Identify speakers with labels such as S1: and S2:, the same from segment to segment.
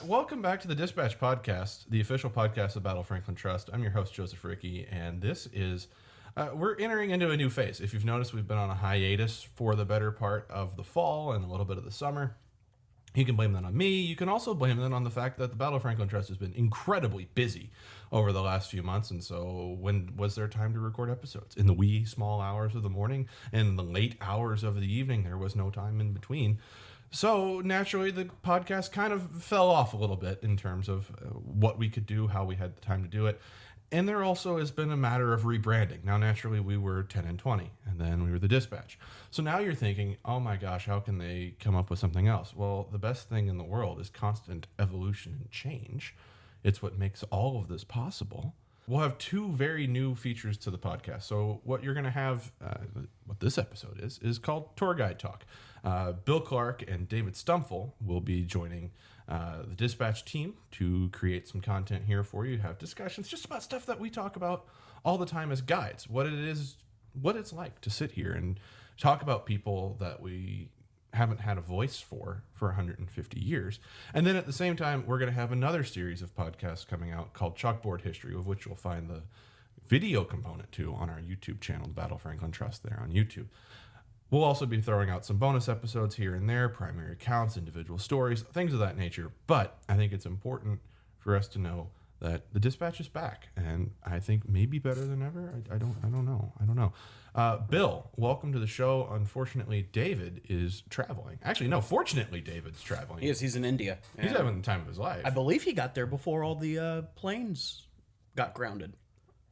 S1: Welcome back to the Dispatch Podcast, the official podcast of Battle Franklin Trust. I'm your host, Joseph Ricci, and this is, we're entering into a new phase. If you've noticed, we've been on a hiatus for the better part of the fall and a little bit of the summer. You can blame that on me. You can also blame that on the fact that the Battle of Franklin Trust has been incredibly busy over the last few months. And so when was there time to record episodes? In the wee small hours of the morning and the late hours of the evening, there was no time in between. So naturally, the podcast kind of fell off a little bit in terms of what we could do, how we had the time to do it. And there also has been a matter of rebranding. Now, naturally, we were 10 and 20, and then we were the Dispatch. So now you're thinking, oh my gosh, how can they come up with something else? Well, the best thing in the world is constant evolution and change. It's what makes all of this possible. We'll have two very new features to the podcast. So what you're going to have, what this episode is called Tour Guide Talk. Bill Clark and David Stumfel will be joining the Dispatch team to create some content here for you, have discussions just about stuff that we talk about all the time as guides, what it is, what it's like to sit here and talk about people that we haven't had a voice for 150 years. And then at the same time, we're going to have another series of podcasts coming out called Chalkboard History, of which you'll find the video component to on our YouTube channel, Battle Franklin Trust, there on YouTube. We'll also be throwing out some bonus episodes here and there, primary accounts, individual stories, things of that nature. But I think it's important for us to know that the Dispatch is back, and I think maybe better than ever. I don't know. Bill, welcome to the show. Unfortunately, David is traveling. Actually, no, fortunately, David's traveling.
S2: He's in India.
S1: He's having the time of his life.
S2: I believe he got there before all the planes got grounded.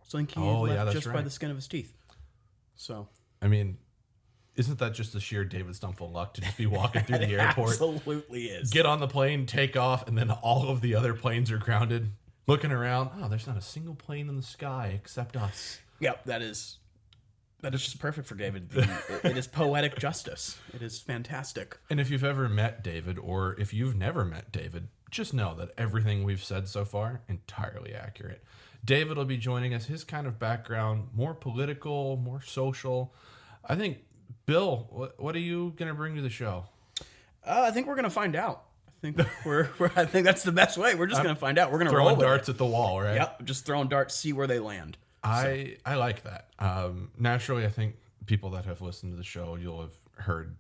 S2: So I think he left just by the skin of his teeth. So,
S1: I mean, isn't that just the sheer David Stumfel luck to just be walking through the airport?
S2: Absolutely is.
S1: Get on the plane, take off, and then all of the other planes are grounded. Looking around, oh, there's not a single plane in the sky except us.
S2: Yep, that is just perfect for David. It is poetic justice. It is fantastic.
S1: And if you've ever met David, or if you've never met David, just know that everything we've said so far, entirely accurate. David will be joining us. His kind of background, more political, more social. I think, Bill, what are you going to bring to the show?
S2: I think we're going to find out. I think that's the best way. We're just going to find out. We're going to roll
S1: darts at the wall, right?
S2: Yep, just throwing darts, see where they land.
S1: I like that. Naturally, I think people that have listened to the show, you'll have heard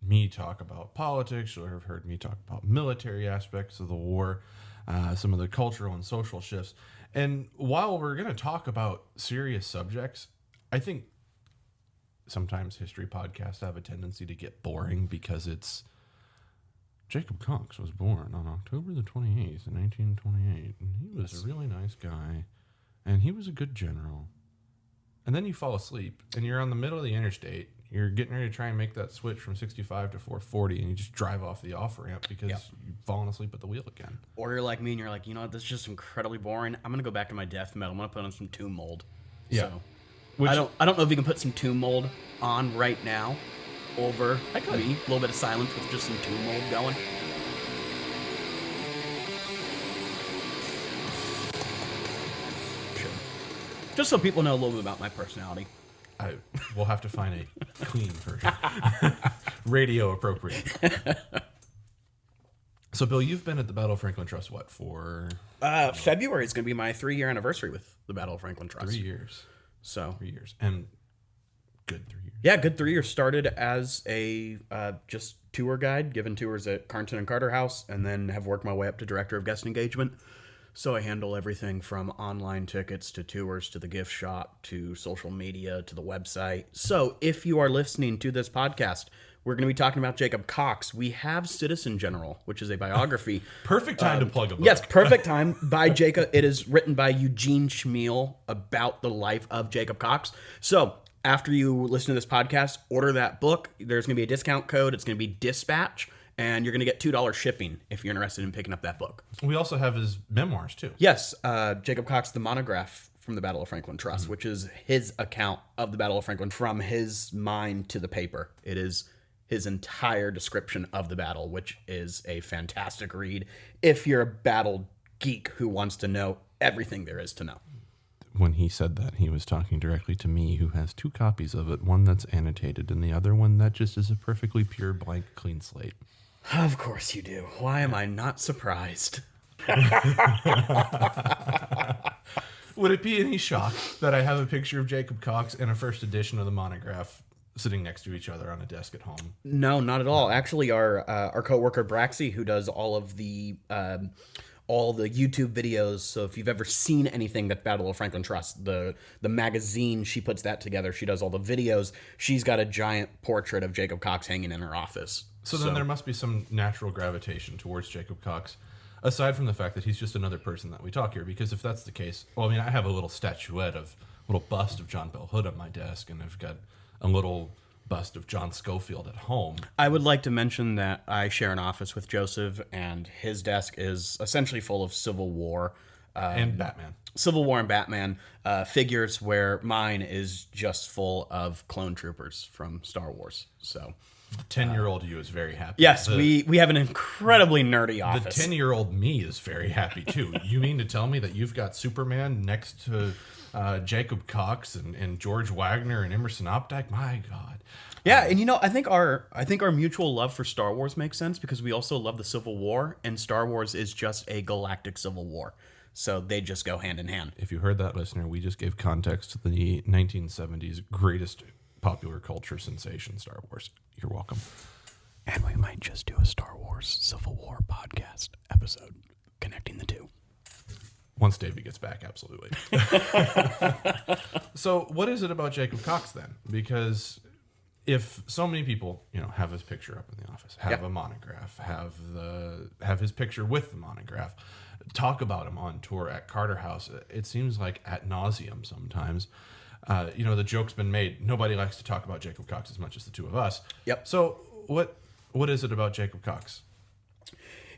S1: me talk about politics. You'll have heard me talk about military aspects of the war, some of the cultural and social shifts. And while we're going to talk about serious subjects, I think sometimes history podcasts have a tendency to get boring because it's Jacob Cox was born on October the 28th in 1928, and he was a really nice guy, and he was a good general. And then you fall asleep, and you're on the middle of the interstate. You're getting ready to try and make that switch from 65 to 440, and you just drive off the off-ramp because you've fallen asleep at the wheel again.
S2: Or you're like me, and you're like, you know what, this is just incredibly boring. I'm going to go back to my death metal. I'm going to put on some tomb mold.
S1: Yeah.
S2: So, I don't know if you can put some tomb mold on right now over me. A little bit of silence with just some tomb mold going. Sure. Just so people know a little bit about my personality.
S1: We'll have to find a clean version. Radio appropriate. So, Bill, you've been at the Battle of Franklin Trust, what, for?
S2: February is going to be my 3-year anniversary with the Battle of Franklin Trust.
S1: 3 years.
S2: So
S1: 3 years. And good 3 years.
S2: Yeah, good 3 years. Started as a just tour guide, given tours at Carnton and Carter House, and then have worked my way up to director of guest engagement. So I handle everything from online tickets to tours to the gift shop to social media to the website. So if you are listening to this podcast, we're going to be talking about Jacob Cox. We have Citizen General, which is a biography.
S1: Perfect time to plug a book.
S2: Yes, perfect time by Jacob. It is written by Eugene Schmiel about the life of Jacob Cox. So after you listen to this podcast, order that book. There's going to be a discount code. It's going to be Dispatch, and you're going to get $2 shipping if you're interested in picking up that book.
S1: We also have his memoirs, too.
S2: Yes, Jacob Cox, the monograph from the Battle of Franklin Trust, which is his account of the Battle of Franklin from his mind to the paper. It is his entire description of the battle, which is a fantastic read if you're a battle geek who wants to know everything there is to know.
S1: When he said that, he was talking directly to me, who has 2 copies of it, one that's annotated and the other one that just is a perfectly pure, blank, clean slate.
S2: Of course you do. Why am I not surprised?
S1: Would it be any shock that I have a picture of Jacob Cox and a first edition of the monograph sitting next to each other on a desk at home?
S2: No, not at all. Actually, our coworker Braxy, who does all the YouTube videos. So if you've ever seen anything that Battle of Franklin Trust, the magazine, she puts that together. She does all the videos. She's got a giant portrait of Jacob Cox hanging in her office.
S1: So then there must be some natural gravitation towards Jacob Cox, aside from the fact that he's just another person that we talk here. Because if that's the case, well, I mean, I have a little statuette of, a little bust of John Bell Hood on my desk, and I've got a little bust of John Schofield at home.
S2: I would like to mention that I share an office with Joseph, and his desk is essentially full of Civil War
S1: And Batman.
S2: Civil War and Batman figures, where mine is just full of clone troopers from Star Wars. So
S1: 10-year-old you is very happy.
S2: yes, we have an incredibly nerdy
S1: The
S2: office.
S1: 10-year-old me is very happy too. You mean to tell me that you've got Superman next to Jacob Cox and George Wagner and Emerson Opdyke? My God.
S2: Yeah, and I think our mutual love for Star Wars makes sense because we also love the Civil War, and Star Wars is just a galactic civil war. So they just go hand in hand.
S1: If you heard that, listener, we just gave context to the 1970s greatest popular culture sensation, Star Wars. You're welcome.
S2: And we might just do a Star Wars Civil War podcast episode connecting the two.
S1: Once Davey gets back, absolutely. So what is it about Jacob Cox then? Because if so many people, have his picture up in the office, have a monograph, have his picture with the monograph, talk about him on tour at Carter House, it seems like ad nauseum sometimes. The joke's been made. Nobody likes to talk about Jacob Cox as much as the two of us.
S2: Yep.
S1: So what is it about Jacob Cox?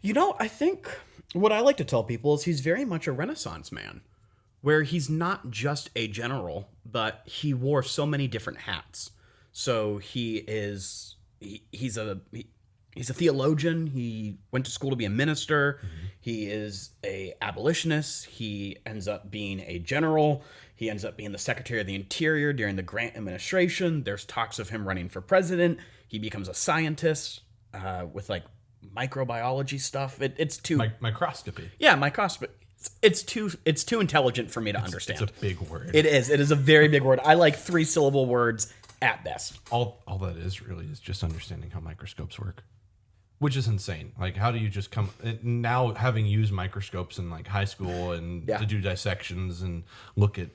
S2: I think what I like to tell people is he's very much a Renaissance man, where he's not just a general, but he wore so many different hats. So he's a theologian. He went to school to be a minister. Mm-hmm. He is a abolitionist. He ends up being a general. He ends up being the Secretary of the Interior during the Grant administration. There's talks of him running for president. He becomes a scientist with microbiology stuff. It's too
S1: microscopy.
S2: Yeah, microscopy. It's too intelligent for me to understand.
S1: It's a big word.
S2: It is. It is a very big word. I like 3-syllable words at best.
S1: All that is really is just understanding how microscopes work, which is insane. How do you just come now, having used microscopes in high school and to do dissections and look at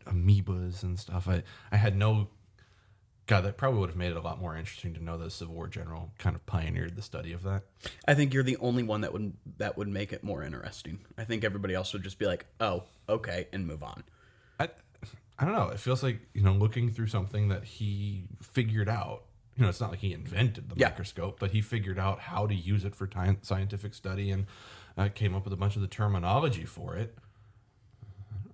S1: amoebas and stuff? I had no. God, that probably would have made it a lot more interesting to know that a Civil War general kind of pioneered the study of that.
S2: I think you're the only one that would make it more interesting. I think everybody else would just be like, oh, okay, and move on.
S1: I don't know. It feels like, looking through something that he figured out. It's not like he invented the microscope, but he figured out how to use it for scientific study and came up with a bunch of the terminology for it.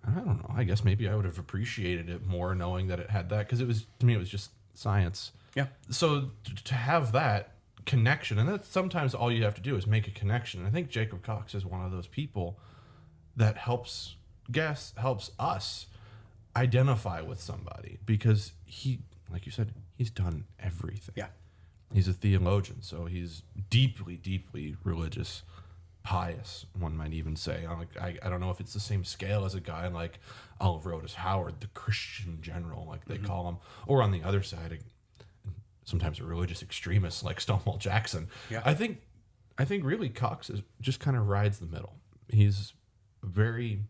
S1: I don't know. I guess maybe I would have appreciated it more knowing that it had that, because to me, it was just science.
S2: Yeah.
S1: So to have that connection, and that's sometimes all you have to do is make a connection. And I think Jacob Cox is one of those people that helps us identify with somebody, because he, like you said, he's done everything.
S2: Yeah.
S1: He's a theologian, so he's deeply, deeply religious, pious, one might even say. I don't know if it's the same scale as a guy like Oliver Otis Howard, the Christian general, like they call him, or on the other side, sometimes a religious extremist like Stonewall Jackson.
S2: Yeah.
S1: I think really Cox just kind of rides the middle. He's a very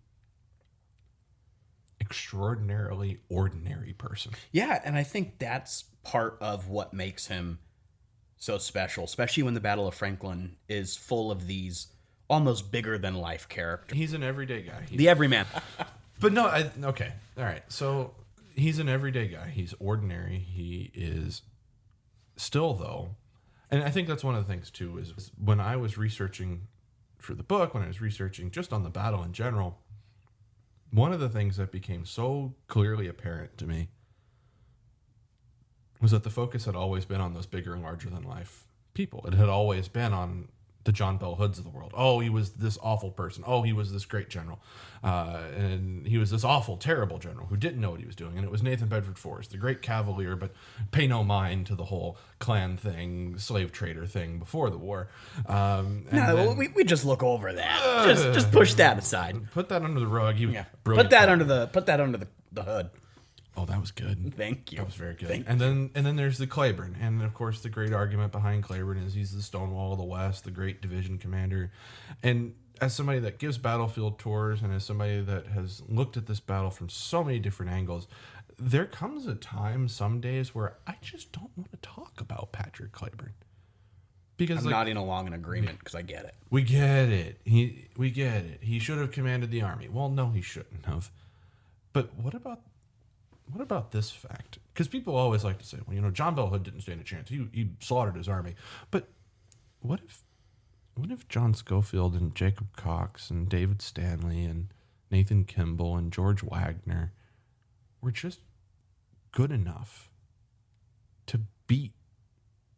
S1: extraordinarily ordinary person.
S2: Yeah, and I think that's part of what makes him so special, especially when the Battle of Franklin is full of these almost bigger than life characters.
S1: He's an everyday guy.
S2: The everyman.
S1: But no, okay. All right. So he's an everyday guy. He's ordinary. He is still, though. And I think that's one of the things, too, is when I was researching for the book, when I was researching just on the battle in general, one of the things that became so clearly apparent to me was that the focus had always been on those bigger and larger than life people. It had always been on the John Bell Hoods of the world. Oh, he was this awful person. Oh, he was this great general. And he was this awful, terrible general who didn't know what he was doing. And it was Nathan Bedford Forrest, the great cavalier, but pay no mind to the whole Klan thing, slave trader thing before the war.
S2: We just look over that. Just push that aside.
S1: Put that under the rug.
S2: Put that under the hood.
S1: Oh, that was good.
S2: Thank you.
S1: That was very good. And then there's the Claiborne, and of course the great argument behind Claiborne is he's the Stonewall of the West, the great division commander. And as somebody that gives battlefield tours, and as somebody that has looked at this battle from so many different angles, there comes a time some days where I just don't want to talk about Patrick Claiborne. Because
S2: I'm nodding along in agreement because I get it.
S1: We get it. We get it. He should have commanded the army. Well, no, he shouldn't have. But what about this fact? Because people always like to say, well, John Bell Hood didn't stand a chance. He slaughtered his army. But what if John Schofield and Jacob Cox and David Stanley and Nathan Kimball and George Wagner were just good enough to beat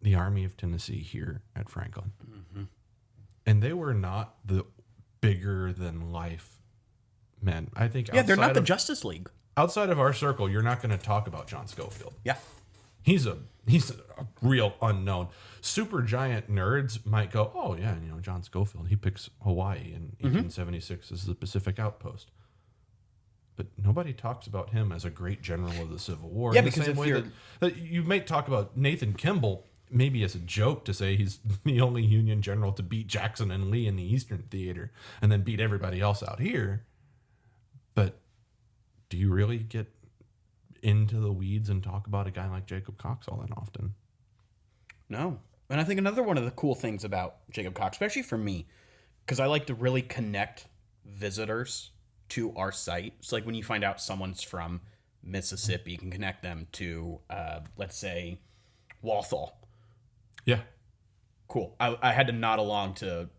S1: the Army of Tennessee here at Franklin? Mm-hmm. And they were not the bigger than life men. I think
S2: they're not the Justice League.
S1: Outside of our circle, you're not going to talk about John Schofield.
S2: Yeah.
S1: He's a real unknown. Super giant nerds might go, oh, yeah, John Schofield, he picks Hawaii in 1876 as the Pacific outpost. But nobody talks about him as a great general of the Civil War.
S2: Yeah, because
S1: that you may talk about Nathan Kimball maybe as a joke to say he's the only Union general to beat Jackson and Lee in the Eastern Theater and then beat everybody else out here. But do you really get into the weeds and talk about a guy like Jacob Cox all that often?
S2: No. And I think another one of the cool things about Jacob Cox, especially for me, because I like to really connect visitors to our site. It's like when you find out someone's from Mississippi, you can connect them to, let's say, Walthall.
S1: Yeah.
S2: Cool. I had to nod along to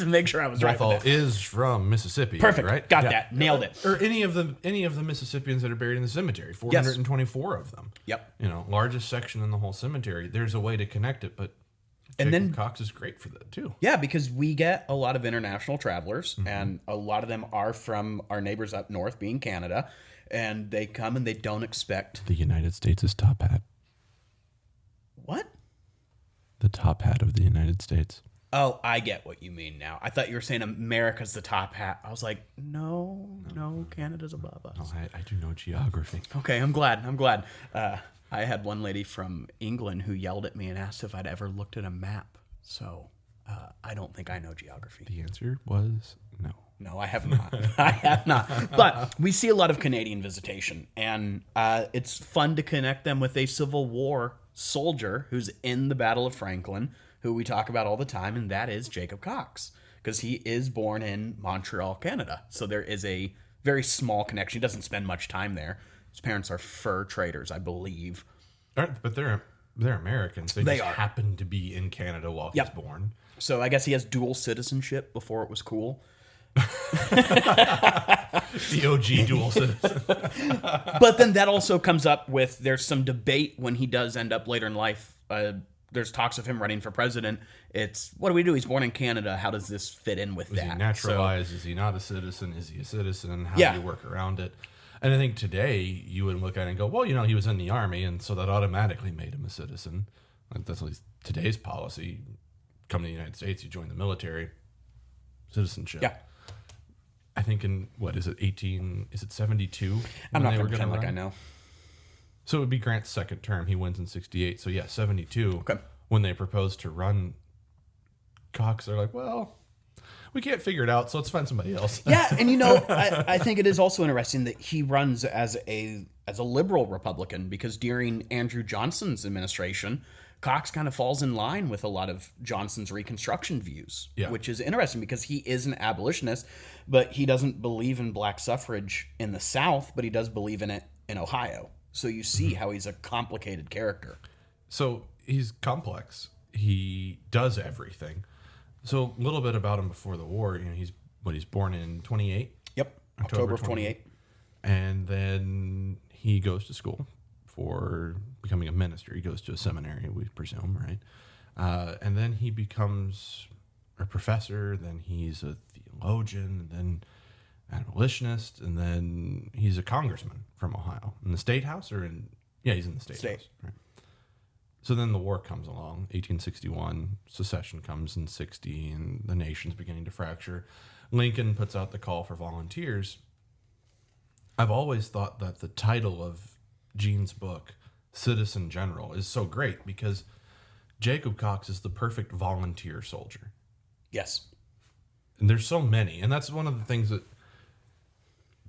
S2: make sure I was right.
S1: Walthall is from Mississippi.
S2: Perfect.
S1: Right?
S2: Got that. Nailed it.
S1: Or any of the Mississippians that are buried in the cemetery. 424 of them.
S2: Yep.
S1: Largest section in the whole cemetery. There's a way to connect it, but Jacob Cox is great for that too.
S2: Yeah, because we get a lot of international travelers, and a lot of them are from our neighbors up north, being Canada, and they come and they don't expect
S1: the United States' top hat.
S2: What?
S1: The top hat of the United States.
S2: Oh, I get what you mean now. I thought you were saying America's the top hat. I was like, no, Canada's above us.
S1: No, I do know geography.
S2: Okay, I'm glad. I had one lady from England who yelled at me and asked if I'd ever looked at a map. So I don't think I know geography.
S1: The answer was no.
S2: No, I have not. I have not. But we see a lot of Canadian visitation, and it's fun to connect them with a Civil War soldier who's in the Battle of Franklin, who we talk about all the time, and that is Jacob Cox, because he is born in Montreal, Canada. So there is a very small connection. He doesn't spend much time there. His parents are fur traders, I believe.
S1: But they're Americans. They just happen to be in Canada while he's born.
S2: So I guess he has dual citizenship before it was cool.
S1: The OG dual citizen.
S2: But then that also comes up with, there's some debate when he does end up later in life. There's talks of him running for president. It's, what do we do? He's born in Canada. How does this fit in with that?
S1: Is he naturalized? Is he not a citizen? Is he a citizen? How do you work around it? And I think today you would look at it and go, well, he was in the army, and so that automatically made him a citizen. That's at least today's policy. Come to the United States, you join the military, citizenship.
S2: Yeah.
S1: I think in, is it 72?
S2: I'm not going to pretend like I know.
S1: So it would be Grant's second term. He wins in 68. So 72.
S2: Okay.
S1: When they proposed to run Cox, they're like, well, we can't figure it out, so let's find somebody else.
S2: Yeah, and I think it is also interesting that he runs as a liberal Republican, because during Andrew Johnson's administration, Cox kind of falls in line with a lot of Johnson's Reconstruction views, which is interesting because he is an abolitionist, but he doesn't believe in black suffrage in the South, but he does believe in it in Ohio. So you see how he's a complicated character.
S1: So he's complex. He does everything. So a little bit about him before the war. He's born in 28.
S2: Yep, October of 28.
S1: And then he goes to school for becoming a minister. He goes to a seminary, we presume, right? And then he becomes a professor, then he's a theologian, and then an abolitionist, and then he's a congressman from Ohio. In the State House he's in the State House. Right. So then the war comes along, 1861, secession comes in 60, and the nation's beginning to fracture. Lincoln puts out the call for volunteers. I've always thought that the title of Gene's book, Citizen General, is so great because Jacob Cox is the perfect volunteer soldier.
S2: Yes.
S1: And there's so many. And that's one of the things that,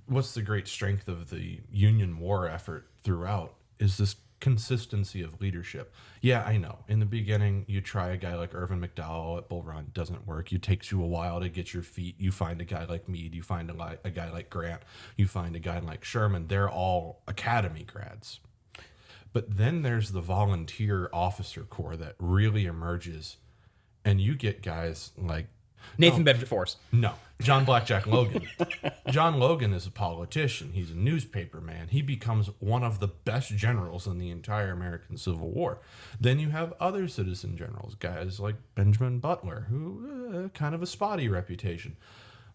S1: what's the great strength of the Union war effort throughout is this consistency of leadership. Yeah, I know. In the beginning, you try a guy like Irvin McDowell at Bull Run, it doesn't work. It takes you a while to get your feet. You find a guy like Meade. You find a guy like Grant. You find a guy like Sherman. They're all academy grads. But then there's the volunteer officer corps that really emerges, and you get guys like
S2: Nathan Bedford Forrest.
S1: No, John Blackjack Logan. John Logan is a politician. He's a newspaper man. He becomes one of the best generals in the entire American Civil War. Then you have other citizen generals, guys like Benjamin Butler, who kind of a spotty reputation.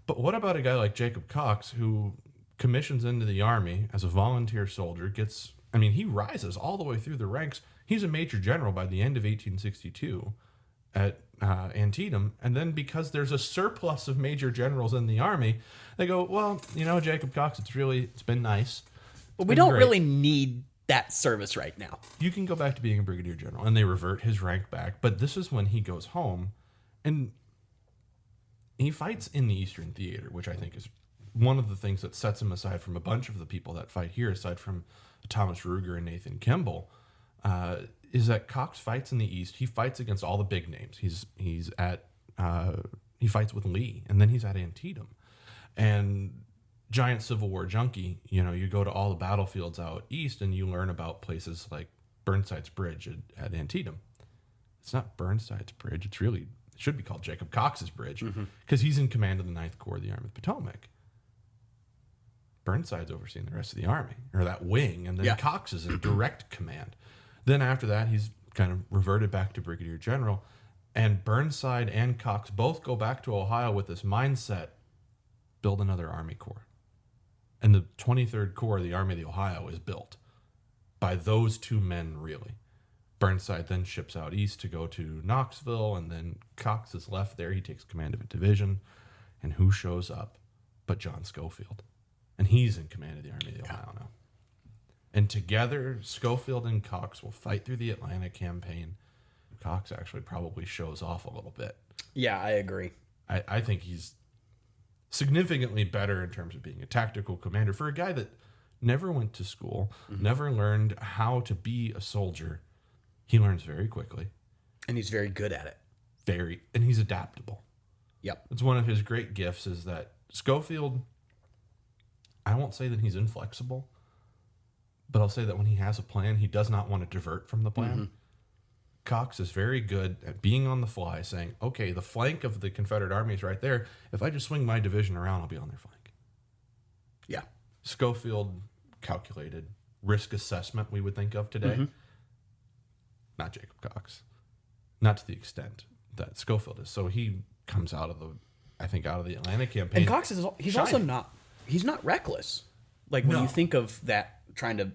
S1: But what about a guy like Jacob Cox, who commissions into the Army as a volunteer soldier, he rises all the way through the ranks. He's a major general by the end of 1862 at Antietam, and then because there's a surplus of major generals in the Army, they go, well, Jacob Cox, it's been nice.
S2: But we don't really need that service right now.
S1: You can go back to being a brigadier general, and they revert his rank back. But this is when he goes home, and he fights in the Eastern Theater, which I think is one of the things that sets him aside from a bunch of the people that fight here, aside from Thomas Ruger and Nathan Kimball. Is that Cox fights in the East. He fights against all the big names. He fights with Lee, and then he's at Antietam. And giant Civil War junkie, you go to all the battlefields out east and you learn about places like Burnside's Bridge at Antietam. It's not Burnside's Bridge. It should be called Jacob Cox's Bridge because he's in command of the 9th Corps of the Army of the Potomac. Burnside's overseeing the rest of the Army, or that wing, and then Cox is in direct command. Then after that, he's kind of reverted back to brigadier general, and Burnside and Cox both go back to Ohio with this mindset, build another Army Corps. And the 23rd Corps of the Army of the Ohio is built by those two men, really. Burnside then ships out east to go to Knoxville, and then Cox is left there. He takes command of a division, and who shows up but John Schofield? And he's in command of the Army of the Ohio now. And together, Schofield and Cox will fight through the Atlanta campaign. Cox actually probably shows off a little bit.
S2: Yeah, I agree.
S1: I think he's significantly better in terms of being a tactical commander. For a guy that never went to school, never learned how to be a soldier, he learns very quickly.
S2: And he's very good at it.
S1: And he's adaptable.
S2: Yep.
S1: It's one of his great gifts is that Schofield, I won't say that he's inflexible, but I'll say that when he has a plan, he does not want to divert from the plan. Cox is very good at being on the fly, saying, okay, the flank of the Confederate Army is right there. If I just swing my division around, I'll be on their flank.
S2: Yeah.
S1: Schofield calculated risk assessment we would think of today. Not Jacob Cox. Not to the extent that Schofield is. So he comes out of the Atlanta campaign.
S2: And Cox he's also not reckless. Like when you think of that,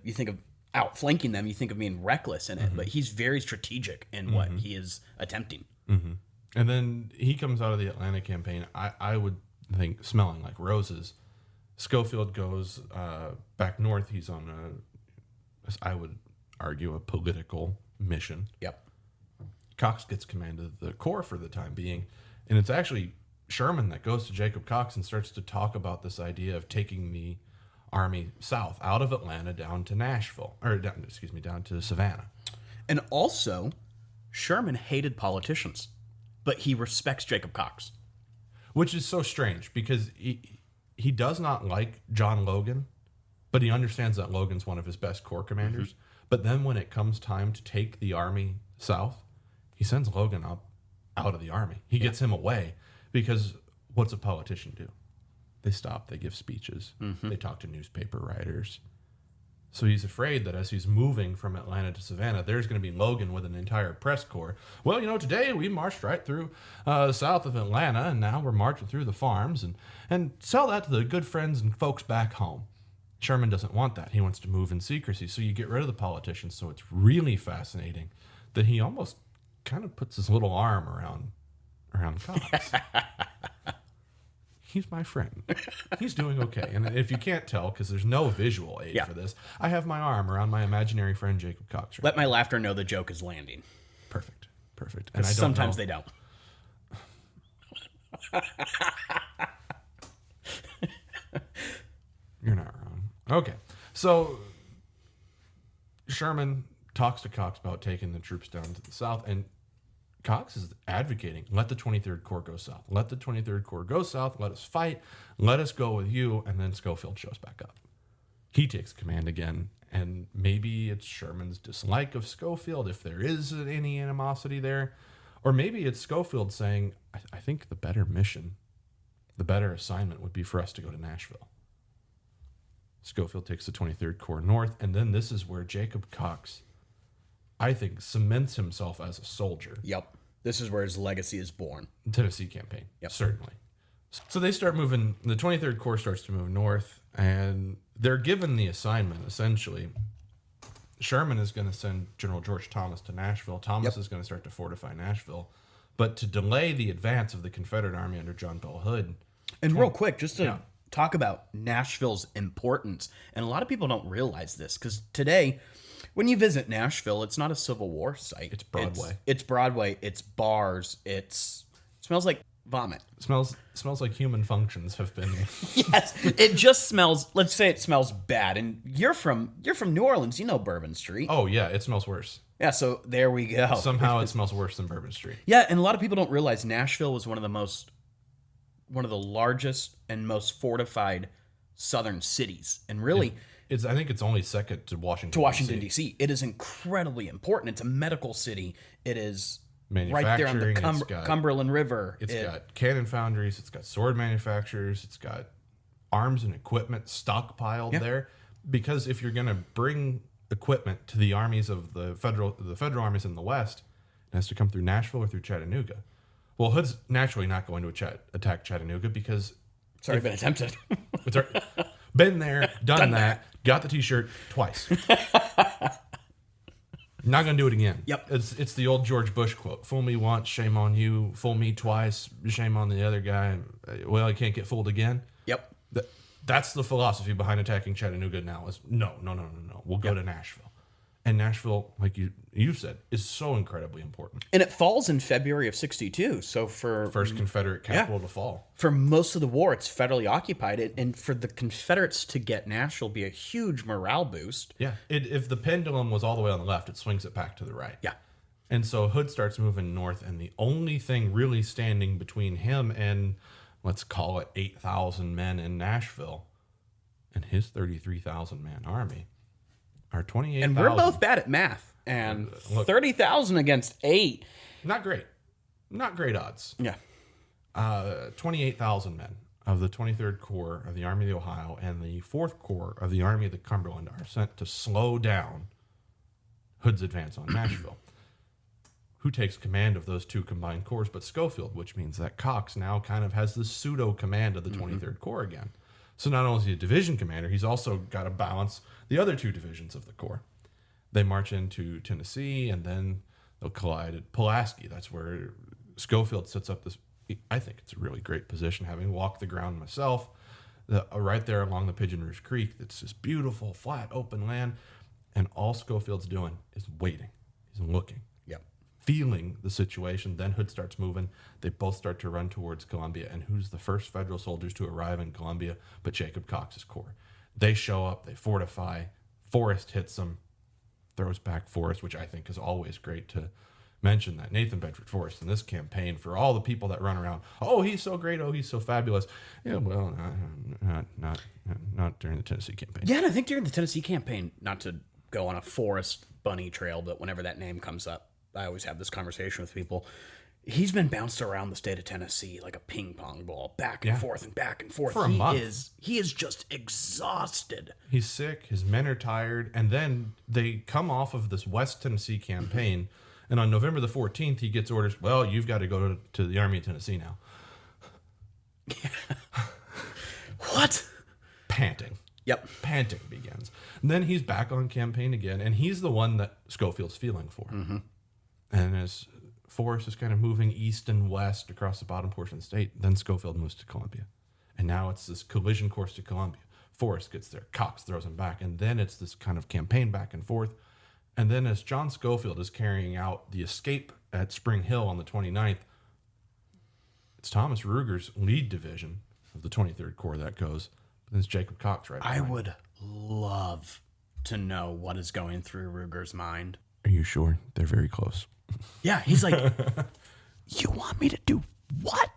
S2: you think of outflanking them, you think of being reckless in it, but he's very strategic in what he is attempting.
S1: And then he comes out of the Atlanta campaign, I would think, smelling like roses. Schofield goes back north. He's on I would argue, a political mission.
S2: Yep.
S1: Cox gets command of the Corps for the time being. And it's actually Sherman that goes to Jacob Cox and starts to talk about this idea of taking the Army south, out of Atlanta down to down to Savannah.
S2: And also, Sherman hated politicians, but he respects Jacob Cox.
S1: Which is so strange because he does not like John Logan, but he understands that Logan's one of his best corps commanders. But then when it comes time to take the Army south, he sends Logan out of the Army. He gets him away because what's a politician do? They stop, they give speeches, they talk to newspaper writers. So he's afraid that as he's moving from Atlanta to Savannah, there's going to be Logan with an entire press corps. Well, today we marched right through south of Atlanta, and now we're marching through the farms and sell that to the good friends and folks back home. Sherman doesn't want that. He wants to move in secrecy. So you get rid of the politicians. So it's really fascinating that he almost kind of puts his little arm around Cox. He's my friend. He's doing okay. And if you can't tell, because there's no visual aid for this, I have my arm around my imaginary friend Jacob Cox.
S2: Let my laughter know the joke is landing.
S1: Perfect.
S2: And sometimes they don't.
S1: You're not wrong. Okay. So Sherman talks to Cox about taking the troops down to the south, and Cox is advocating, let the 23rd Corps go south. Let the 23rd Corps go south. Let us fight. Let us go with you. And then Schofield shows back up. He takes command again. And maybe it's Sherman's dislike of Schofield, if there is any animosity there. Or maybe it's Schofield saying, I think the better mission, the better assignment would be for us to go to Nashville. Schofield takes the 23rd Corps north. And then this is where Jacob Cox, I think, cements himself as a soldier.
S2: Yep. This is where his legacy is born.
S1: Tennessee campaign.
S2: Yep.
S1: Certainly. So they start moving, the 23rd Corps starts to move north, and they're given the assignment, essentially. Sherman is going to send General George Thomas to Nashville. Thomas is going to start to fortify Nashville. But to delay the advance of the Confederate Army under John Bell Hood.
S2: And real quick, just to talk about Nashville's importance, and a lot of people don't realize this, because today, when you visit Nashville, it's not a Civil War site.
S1: It's Broadway.
S2: It's Broadway. It's bars. It smells like vomit.
S1: It smells like human functions have been.
S2: Yes, it just smells. Let's say it smells bad. And you're from New Orleans. You know Bourbon Street.
S1: Oh yeah, it smells worse.
S2: Yeah, so there we go.
S1: Somehow it smells worse than Bourbon Street.
S2: Yeah, and a lot of people don't realize Nashville was one of the largest and most fortified southern cities, and really.
S1: I think it's only second to Washington.
S2: D.C. It is incredibly important. It's a medical city. It is
S1: manufacturing.
S2: Right there on the Cumberland River.
S1: It's got cannon foundries. It's got sword manufacturers. It's got arms and equipment stockpiled there. Because if you're going to bring equipment to the armies of the federal armies in the West, it has to come through Nashville or through Chattanooga. Well, Hood's naturally not going to attack Chattanooga because
S2: it's already been attempted.
S1: Been there, done that, got the T-shirt twice. Not going to do it again.
S2: Yep.
S1: It's the old George Bush quote. Fool me once, shame on you. Fool me twice, shame on the other guy. Well, you can't get fooled again.
S2: Yep.
S1: That's the philosophy behind attacking Chattanooga now is no. We'll go to Nashville. And Nashville, like you said, is so incredibly important.
S2: And it falls in February of 1962. So for
S1: first Confederate capital to fall.
S2: For most of the war, it's federally occupied. And for the Confederates to get Nashville be a huge morale boost.
S1: Yeah. If the pendulum was all the way on the left, it swings it back to the right.
S2: Yeah.
S1: And so Hood starts moving north, and the only thing really standing between him and, let's call it 8,000 men in Nashville and his 33,000 man army are 28,000.
S2: And we're both bad at math. And 30,000 against 8.
S1: Not great. Not great odds.
S2: Yeah.
S1: 28,000 men of the 23rd Corps of the Army of the Ohio and the 4th Corps of the Army of the Cumberland are sent to slow down Hood's advance on Nashville. Who takes command of those two combined corps but Schofield, which means that Cox now kind of has the pseudo command of the 23rd Corps again. So not only is he a division commander, he's also got to balance the other two divisions of the Corps. They march into Tennessee, and then they'll collide at Pulaski. That's where Schofield sets up this, I think it's a really great position, having walked the ground myself, right there along the Pigeon Rouge Creek. It's this beautiful, flat, open land, and all Schofield's doing is waiting. He's looking. Feeling the situation. Then Hood starts moving. They both start to run towards Columbia. And who's the first federal soldiers to arrive in Columbia but Jacob Cox's corps? They show up. They fortify. Forrest hits them. Throws back Forrest, which I think is always great to mention that. Nathan Bedford Forrest in this campaign, for all the people that run around, oh, he's so great. Oh, he's so fabulous. Yeah, well, not during the Tennessee campaign.
S2: Yeah, and I think during the Tennessee campaign, not to go on a Forrest bunny trail, but whenever that name comes up, I always have this conversation with people. He's been bounced around the state of Tennessee like a ping pong ball, back and forth and back and forth.
S1: For a month.
S2: He is just exhausted.
S1: He's sick. His men are tired. And then they come off of this West Tennessee campaign. And on November the 14th, he gets orders, well, you've got to go to the Army of Tennessee now.
S2: What?
S1: Panting.
S2: Yep.
S1: Panting begins. And then he's back on campaign again. And he's the one that Schofield's feeling for.
S2: Mm-hmm.
S1: And as Forrest is kind of moving east and west across the bottom portion of the state, then Schofield moves to Columbia. And now it's this collision course to Columbia. Forrest gets there. Cox throws him back. And then it's this kind of campaign back and forth. And then as John Schofield is carrying out the escape at Spring Hill on the 29th, it's Thomas Ruger's lead division of the 23rd Corps that goes. But then it's Jacob Cox right behind.
S2: I would love to know what is going through Ruger's mind.
S1: Are you sure? They're very close.
S2: Yeah, he's like, you want me to do what?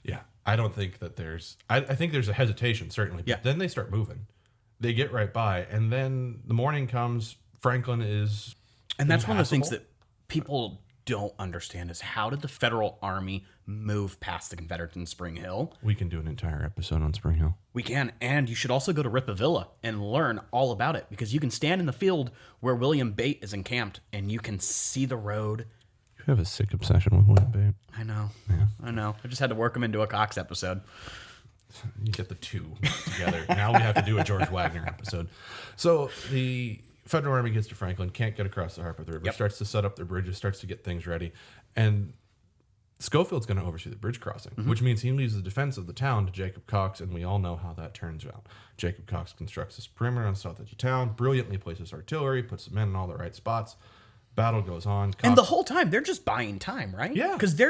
S1: Yeah, I don't think that there's... I think there's a hesitation, certainly. But then they start moving. They get right by. And then the morning comes, Franklin is
S2: And that's one of the things
S1: impassable.
S2: that people don't understand is how did the Federal Army move past the Confederates in Spring Hill?
S1: We can do an entire episode on Spring Hill.
S2: We can, and you should also go to Rippavilla and learn all about it, because you can stand in the field where William Bate is encamped, and you can see the road.
S1: You have a sick obsession with William Bate.
S2: I know.
S1: Yeah.
S2: I know. I just had to work him into a Cox episode.
S1: You get the two together. Now we have to do a George Wagner episode. So the Federal Army gets to Franklin, can't get across the Harpeth River, starts to set up their bridges, starts to get things ready. And Schofield's going to oversee the bridge crossing, which means he leaves the defense of the town to Jacob Cox, and we all know how that turns out. Jacob Cox constructs this perimeter on the south edge of town, brilliantly places artillery, puts the men in all the right spots. Battle goes on. Cox,
S2: And the whole time, they're just buying time, right?
S1: Yeah.
S2: Because they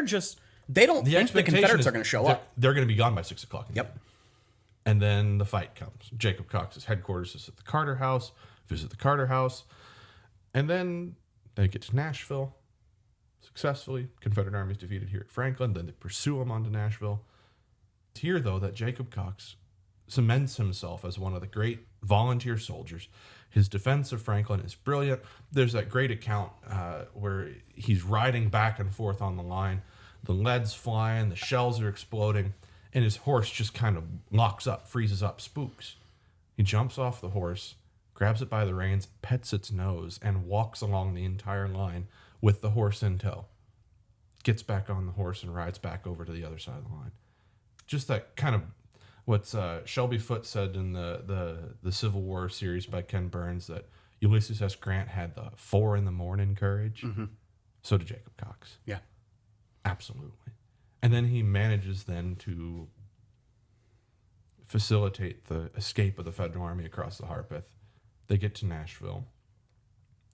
S2: don't think the Confederates are going to show up.
S1: They're going to be gone by 6 o'clock.
S2: Yep.
S1: And then the fight comes. Jacob Cox's headquarters is at the Carter House. Visit the Carter House. And then they get to Nashville successfully. Confederate Army is defeated here at Franklin. Then they pursue them onto Nashville. It's here, though, that Jacob Cox cements himself as one of the great volunteer soldiers. His defense of Franklin is brilliant. There's that great account where he's riding back and forth on the line. The lead's flying, the shells are exploding, and his horse just kind of locks up, freezes up, spooks. He jumps off the horse, grabs it by the reins, pets its nose, and walks along the entire line with the horse in tow. Gets back on the horse and rides back over to the other side of the line. Just that kind of what's Shelby Foote said in the Civil War series by Ken Burns, that Ulysses S. Grant had the 4 a.m. courage. Mm-hmm. So did Jacob Cox.
S2: Yeah.
S1: Absolutely. And then he manages then to facilitate the escape of the Federal Army across the Harpeth. They get to Nashville.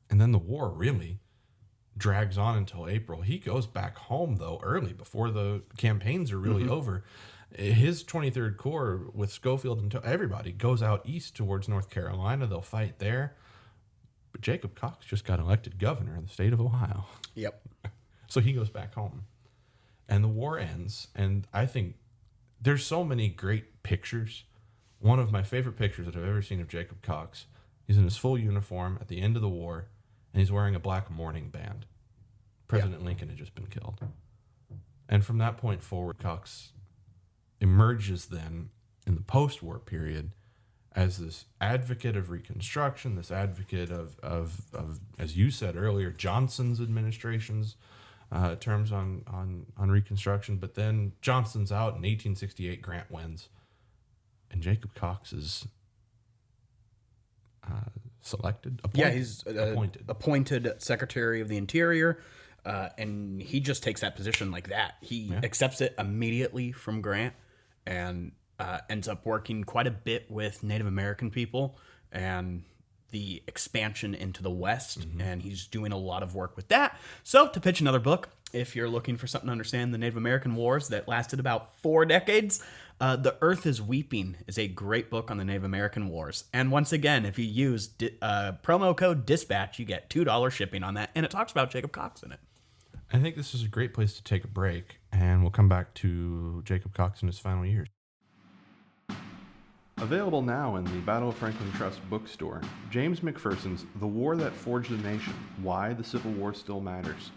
S1: And then the war really drags on until April. He goes back home, though, early, before the campaigns are really over. His 23rd Corps, with Schofield and everybody, goes out east towards North Carolina. They'll fight there. But Jacob Cox just got elected governor in the state of Ohio.
S2: Yep.
S1: So he goes back home. And the war ends. And I think there's so many great pictures. One of my favorite pictures that I've ever seen of Jacob Cox, he's in his full uniform at the end of the war, and he's wearing a black mourning band. President Lincoln had just been killed. And from that point forward, Cox emerges then in the post-war period as this advocate of Reconstruction, this advocate of as you said earlier, Johnson's administration's terms on Reconstruction. But then Johnson's out in 1868, Grant wins, and Jacob Cox is selected? Appointed?
S2: Yeah, he's appointed Secretary of the Interior, and he just takes that position like that. He accepts it immediately from Grant and ends up working quite a bit with Native American people and the expansion into the West, and he's doing a lot of work with that. So, to pitch another book, if you're looking for something to understand the Native American Wars that lasted about 4 decades, The Earth is Weeping is a great book on the Native American Wars. And once again, if you use promo code DISPATCH, you get $2 shipping on that, and it talks about Jacob Cox in it.
S1: I think this is a great place to take a break, and we'll come back to Jacob Cox in his final years. Available now in the Battle of Franklin Trust bookstore, James McPherson's The War That Forged a Nation, Why the Civil War Still Matters.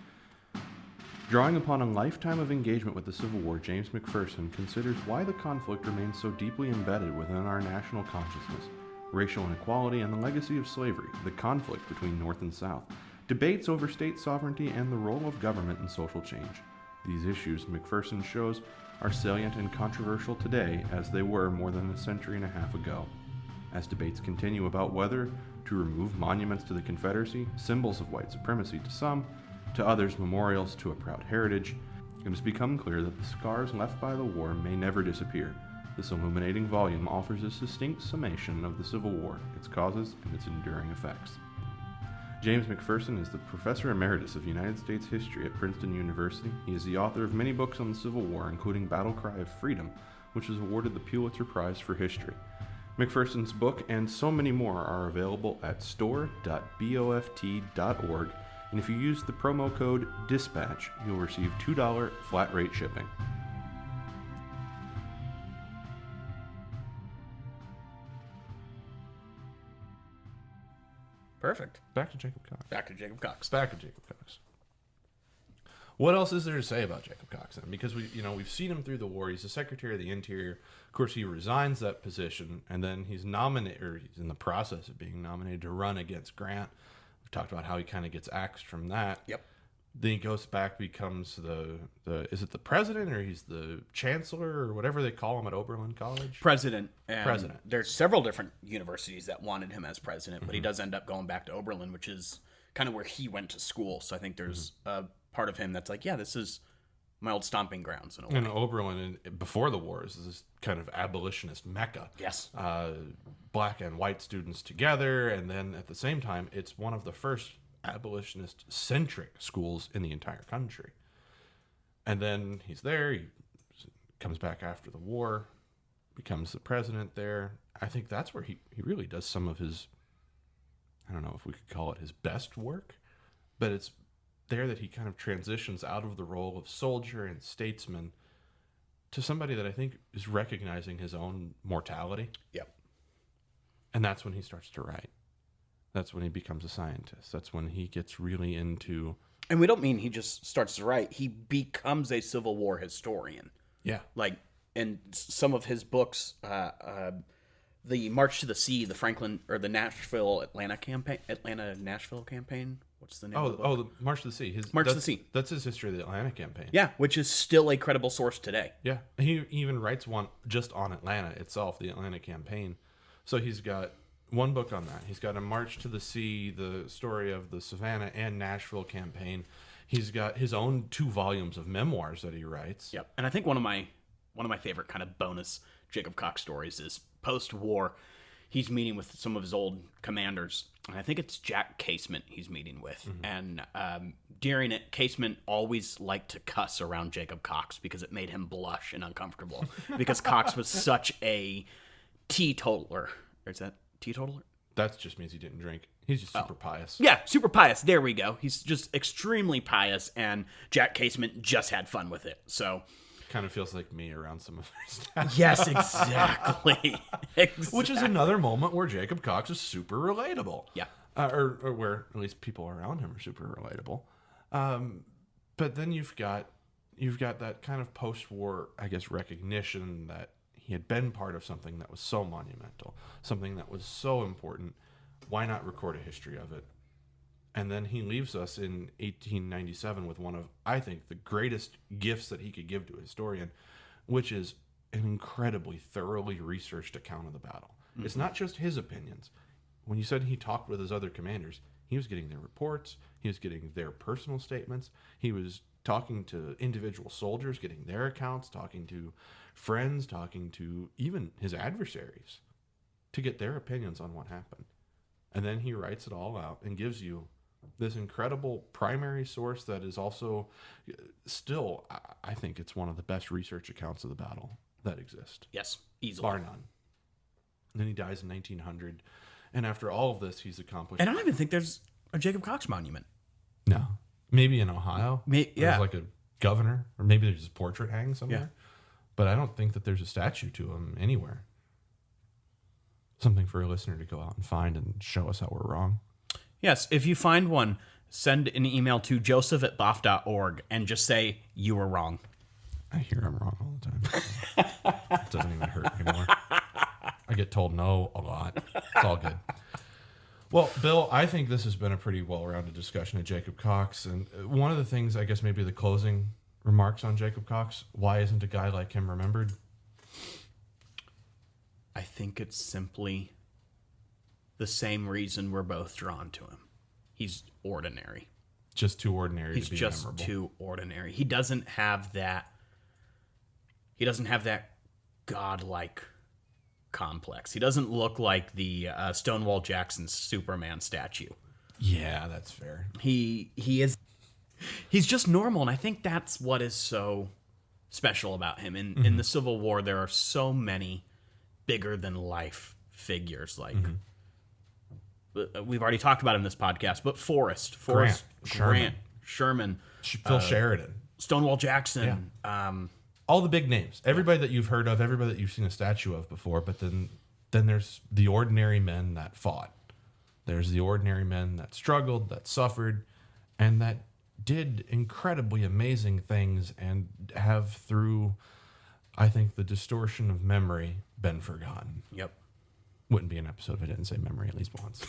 S1: Drawing upon a lifetime of engagement with the Civil War, James McPherson considers why the conflict remains so deeply embedded within our national consciousness. Racial inequality and the legacy of slavery, the conflict between North and South, debates over state sovereignty and the role of government in social change. These issues, McPherson shows, are salient and controversial today as they were more than a century and a half ago. As debates continue about whether to remove monuments to the Confederacy, symbols of white supremacy to some, to others memorials to a proud heritage, it has become clear that the scars left by the war may never disappear. This illuminating volume offers a succinct summation of the Civil War, its causes, and its enduring effects. James McPherson is the Professor Emeritus of United States History at Princeton University. He is the author of many books on the Civil War, including Battle Cry of Freedom, which was awarded the Pulitzer Prize for History. McPherson's book and so many more are available at store.boft.org, and if you use the promo code DISPATCH, you'll receive $2 flat rate shipping.
S2: Perfect.
S1: Back to Jacob Cox.
S2: Back to Jacob Cox.
S1: What else is there to say about Jacob Cox then? Because we've seen him through the war. He's the Secretary of the Interior. Of course, he resigns that position, and then he's nominated, or he's in the process of being nominated to run against Grant. We've talked about how he kind of gets axed from that.
S2: Yep.
S1: Then he goes back, becomes the is it the president, or he's the chancellor, or whatever they call him at Oberlin College?
S2: President. There's several different universities that wanted him as president, but he does end up going back to Oberlin, which is kind of where he went to school. So I think there's a part of him that's like, yeah, this is my old stomping grounds in a way.
S1: And Oberlin, before the wars, is this kind of abolitionist mecca.
S2: Yes.
S1: Black and white students together, and then at the same time, it's one of the first abolitionist-centric schools in the entire country. And then he's there, he comes back after the war, becomes the president there. I think that's where he really does some of his, I don't know if we could call it his best work, but it's there that he kind of transitions out of the role of soldier and statesman to somebody that I think is recognizing his own mortality.
S2: Yep.
S1: And that's when he starts to write. That's when he becomes a scientist. That's when he gets really into...
S2: And we don't mean he just starts to write. He becomes a Civil War historian.
S1: Yeah.
S2: Like, in some of his books, the March to the Sea, the Franklin, or the Atlanta-Nashville campaign. What's the name of the book?
S1: The March to the Sea.
S2: March to the Sea.
S1: That's his history of the Atlanta campaign.
S2: Yeah, which is still a credible source today.
S1: Yeah. He even writes one just on Atlanta itself, the Atlanta campaign. So he's got one book on that. He's got a March to the Sea, the story of the Savannah and Nashville campaign. He's got his own 2 volumes of memoirs that he writes.
S2: Yep. And I think one of my favorite kind of bonus Jacob Cox stories is post-war. He's meeting with some of his old commanders, and I think it's Jack Casement he's meeting with. Mm-hmm. And during it, Casement always liked to cuss around Jacob Cox because it made him blush and uncomfortable because Cox was such a teetotaler. Or is that teetotaler?
S1: That just means he didn't drink. He's just super pious.
S2: Yeah, super pious. There we go. He's just extremely pious, and Jack Casement just had fun with it. So...
S1: kind of feels like me around some of their stuff.
S2: Yes, exactly.
S1: Which is another moment where Jacob Cox is super relatable.
S2: Yeah.
S1: Or where at least people around him are super relatable. But then you've got that kind of post-war, I guess, recognition that he had been part of something that was so monumental, something that was so important. Why not record a history of it? And then he leaves us in 1897 with one of, I think, the greatest gifts that he could give to a historian, which is an incredibly thoroughly researched account of the battle. Mm-hmm. It's not just his opinions. When you said he talked with his other commanders, he was getting their reports, he was getting their personal statements, he was talking to individual soldiers, getting their accounts, talking to friends, talking to even his adversaries to get their opinions on what happened. And then he writes it all out and gives you this incredible primary source that is also still, I think it's one of the best research accounts of the battle that exist.
S2: Yes, easily.
S1: Bar none. And then he dies in 1900. And after all of this, he's accomplished...
S2: And I don't even think there's a Jacob Cox monument.
S1: No. Maybe in Ohio.
S2: Yeah.
S1: There's like a governor, or maybe there's his portrait hanging somewhere.
S2: Yeah.
S1: But I don't think that there's a statue to him anywhere. Something for a listener to go out and find and show us how we're wrong.
S2: Yes, if you find one, send an email to joseph@boff.org and just say you were wrong.
S1: I hear I'm wrong all the time. It doesn't even hurt anymore. I get told no a lot. It's all good. Well, Bill, I think this has been a pretty well-rounded discussion of Jacob Cox. And one of the things, I guess maybe the closing remarks on Jacob Cox, why isn't a guy like him remembered?
S2: I think it's simply the same reason we're both drawn to him. He's ordinary.
S1: Just too ordinary
S2: He's
S1: to be
S2: just
S1: memorable.
S2: too ordinary. He doesn't have that godlike complex. He doesn't look like the Stonewall Jackson Superman statue.
S1: Yeah, that's fair.
S2: He's just normal, and I think that's what is so special about him. In the Civil War, there are so many bigger than life figures. Like we've already talked about in this podcast, but Forrest, Grant, Sherman,
S1: Phil Sheridan,
S2: Stonewall Jackson.
S1: all the big names, everybody that you've heard of, everybody that you've seen a statue of before. But then there's the ordinary men that fought. There's the ordinary men that struggled, that suffered, and that did incredibly amazing things and have, through, I think, the distortion of memory, been forgotten.
S2: Yep.
S1: Wouldn't be an episode if I didn't say memory at least once.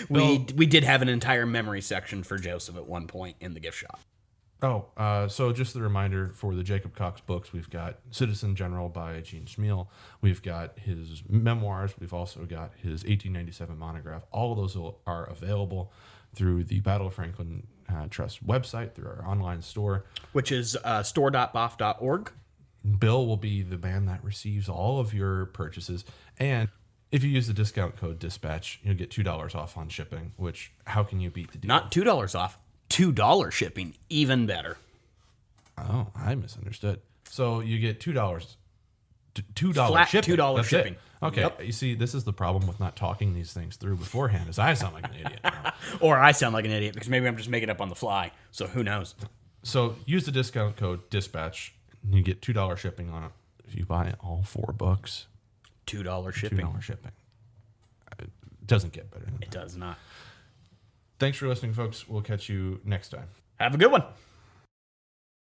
S2: We did have an entire memory section for Joseph at one point in the gift shop.
S1: So just the reminder for the Jacob Cox books, we've got Citizen General by Gene Schmiel. We've got his memoirs. We've also got his 1897 monograph. All of those are available through the Battle of Franklin Trust website, through our online store,
S2: which is store.boff.org.
S1: Bill will be the man that receives all of your purchases. And if you use the discount code DISPATCH, you'll get $2 off on shipping, which, how can you beat the deal?
S2: Not $2 off. $2 shipping, even better.
S1: Oh, I misunderstood. So you get $2
S2: Flat
S1: shipping.
S2: $2
S1: That's
S2: shipping.
S1: It. Okay.
S2: Yep.
S1: You see, this is the problem with not talking these things through beforehand, is I sound like an idiot now.
S2: Or I sound like an idiot because maybe I'm just making it up on the fly. So who knows?
S1: So use the discount code DISPATCH, and you get $2 shipping on it. If you buy all 4 books,
S2: $2 shipping.
S1: $2 shipping. It doesn't get better than that.
S2: It does not.
S1: Thanks for listening, folks. We'll catch you next time.
S2: Have a good one.